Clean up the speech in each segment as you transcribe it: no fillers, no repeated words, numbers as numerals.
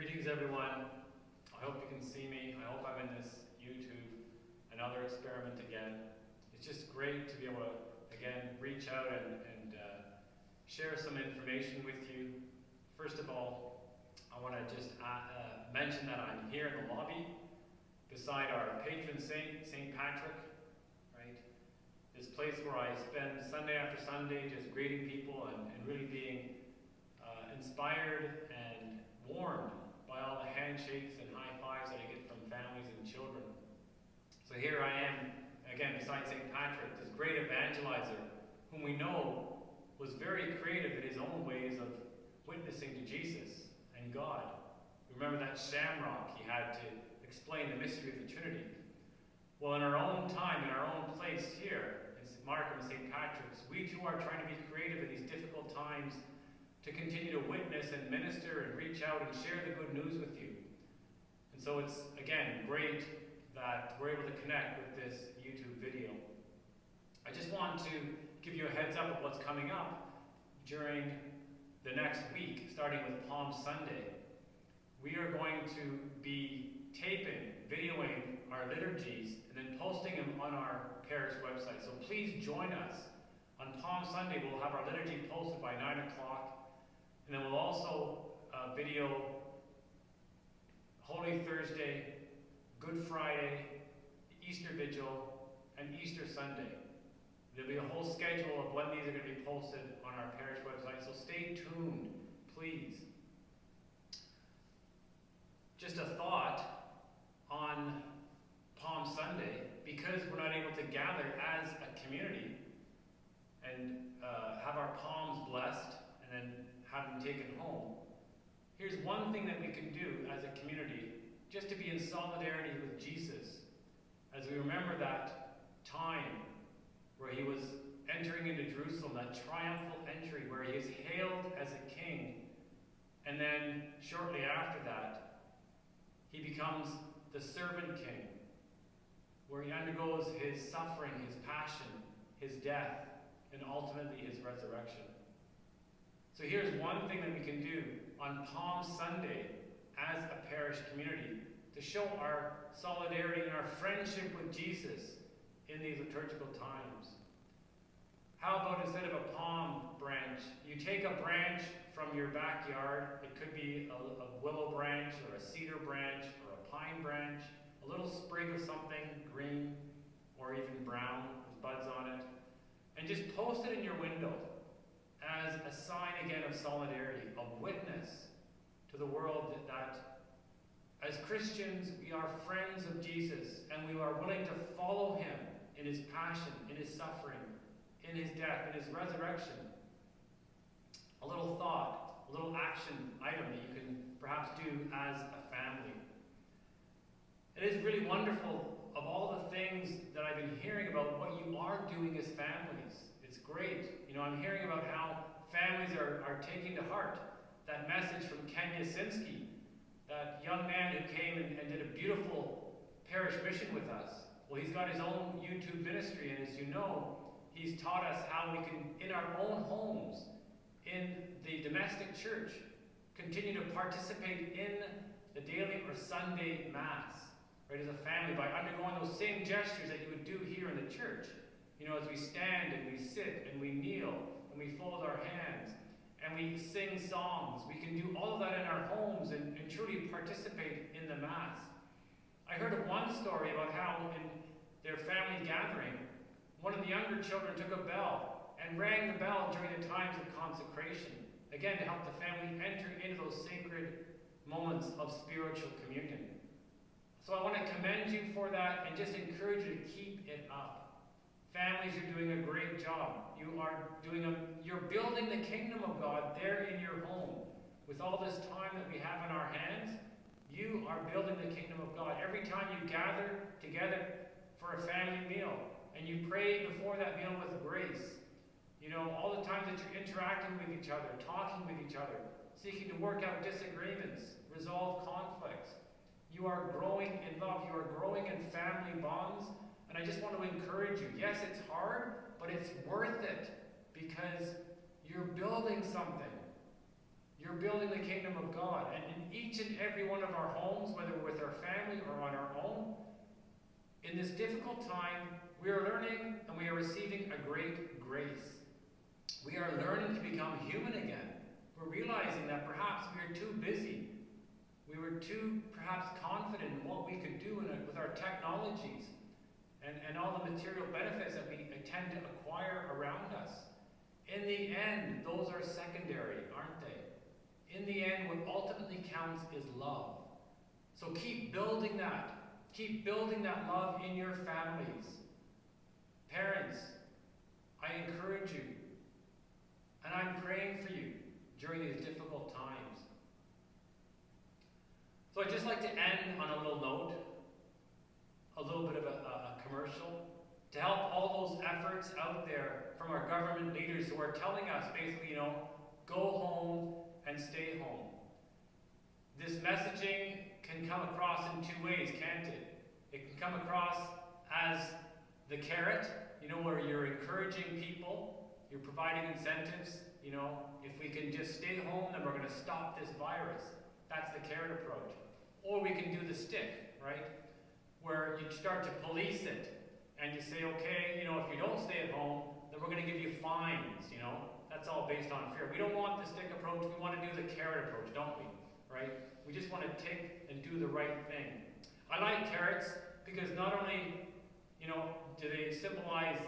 Greetings, everyone. I hope you can see me. I hope I'm in this YouTube, another experiment again. It's just great to be able to, again, reach out and share some information with you. First of all, I want to just mention that I'm here in the lobby beside our patron saint, St. Patrick, right? This place where I spend Sunday after Sunday just greeting people and really being inspired and warmed by all the handshakes and high fives that I get from families and children. So here I am, again, beside St. Patrick, this great evangelizer, whom we know was very creative in his own ways of witnessing to Jesus and God. Remember that shamrock he had to explain the mystery of the Trinity. Well, in our own time, in our own place here, in St. Markham and St. Patrick's, we too are trying to be creative in these difficult times to continue to witness and minister and reach out and share the good news with you. And so it's, again, great that we're able to connect with this YouTube video. I just want to give you a heads up of what's coming up during the next week, starting with Palm Sunday. We are going to be taping, videoing our liturgies, and then posting them on our parish website. So please join us. On Palm Sunday, we'll have our liturgy posted by 9 o'clock. And then we'll also video Holy Thursday, Good Friday, Easter Vigil, and Easter Sunday. There'll be a whole schedule of when these are going to be posted on our parish website, so stay tuned, please. Just a thought on Palm Sunday, because we're not able to gather as a community and have our palms blessed and then have them taken home. Here's one thing that we can do as a community, just to be in solidarity with Jesus, as we remember that time where he was entering into Jerusalem, that triumphal entry where he is hailed as a king, and then shortly after that, he becomes the servant king, where he undergoes his suffering, his passion, his death, and ultimately his resurrection. So here's one thing that we can do on Palm Sunday as a parish community to show our solidarity and our friendship with Jesus in these liturgical times. How about instead of a palm branch, you take a branch from your backyard. It could be a willow branch or a cedar branch or a pine branch, a little sprig of something green or even brown with buds on it, and just post it in your window as a sign again of solidarity, of witness to the world that as Christians we are friends of Jesus and we are willing to follow him in his passion, in his suffering, in his death, in his resurrection. A little thought, a little action item that you can perhaps do as a family. It is really wonderful of all the things that I've been hearing about what you are doing as families. It's great. I'm hearing about how families are taking to heart that message from Ken Yasinski, that young man who came and did a beautiful parish mission with us. Well, he's got his own YouTube ministry, and as you know, he's taught us how we can, in our own homes, in the domestic church, continue to participate in the daily or Sunday Mass, right, as a family, by undergoing those same gestures that you would do here in the church. As we stand and we sit and we kneel and we fold our hands and we sing songs, we can do all of that in our homes and truly participate in the Mass. I heard of one story about how in their family gathering, one of the younger children took a bell and rang the bell during the times of consecration, again to help the family enter into those sacred moments of spiritual communion. So I want to commend you for that and just encourage you to keep it up. Families are doing a great job. You're building the kingdom of God there in your home. With all this time that we have in our hands, you are building the kingdom of God. Every time you gather together for a family meal and you pray before that meal with grace, all the times that you're interacting with each other, talking with each other, seeking to work out disagreements, resolve conflicts, you are growing in love. You are growing in family bonds. And I just want to encourage you. Yes, it's hard, but it's worth it because you're building something. You're building the kingdom of God. And in each and every one of our homes, whether with our family or on our own, in this difficult time, we are learning and we are receiving a great grace. We are learning to become human again. We're realizing that perhaps we are too busy. We were too perhaps confident in what we could do with our technologies and all the material benefits that we tend to acquire around us. In the end, those are secondary, aren't they? In the end, what ultimately counts is love. So keep building that. Keep building that love in your families. Parents, I encourage you, and I'm praying for you during these difficult times. So I'd just like to end on a little note, a little bit of a commercial, to help all those efforts out there from our government leaders who are telling us basically, go home and stay home. This messaging can come across in two ways, can't it? It can come across as the carrot, where you're encouraging people, you're providing incentives, if we can just stay home, then we're going to stop this virus. That's the carrot approach. Or we can do the stick, right? Where you start to police it, and you say, okay, if you don't stay at home, then we're going to give you fines, That's all based on fear. We don't want the stick approach, we want to do the carrot approach, don't we? Right? We just want to take and do the right thing. I like carrots because not only, do they symbolize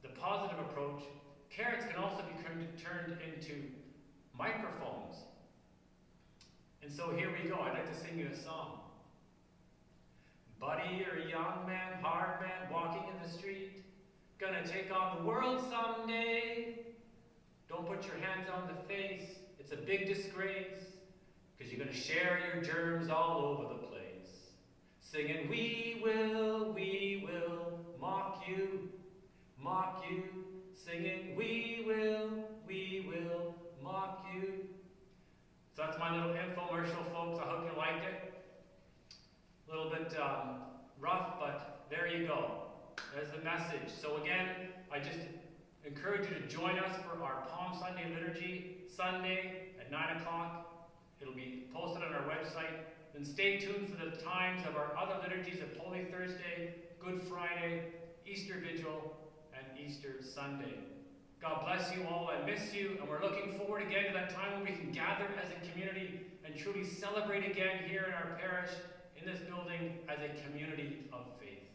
the positive approach, carrots can also be turned into microphones. And so here we go. I'd like to sing you a song. Buddy, you're a young man, hard man, walking in the street, gonna take on the world someday. Don't put your hands on the face, it's a big disgrace, because you're gonna share your germs all over the place. Singing, we will mock you, singing, we will mock you. So that's my little infomercial, folks. I hope you liked it. A little bit rough, but there you go. There's the message. So again, I just encourage you to join us for our Palm Sunday liturgy, Sunday at 9 o'clock. It'll be posted on our website. Then stay tuned for the times of our other liturgies of Holy Thursday, Good Friday, Easter Vigil, and Easter Sunday. God bless you all. I miss you, and we're looking forward again to that time when we can gather as a community and truly celebrate again here in our parish, in this building, as a community of faith.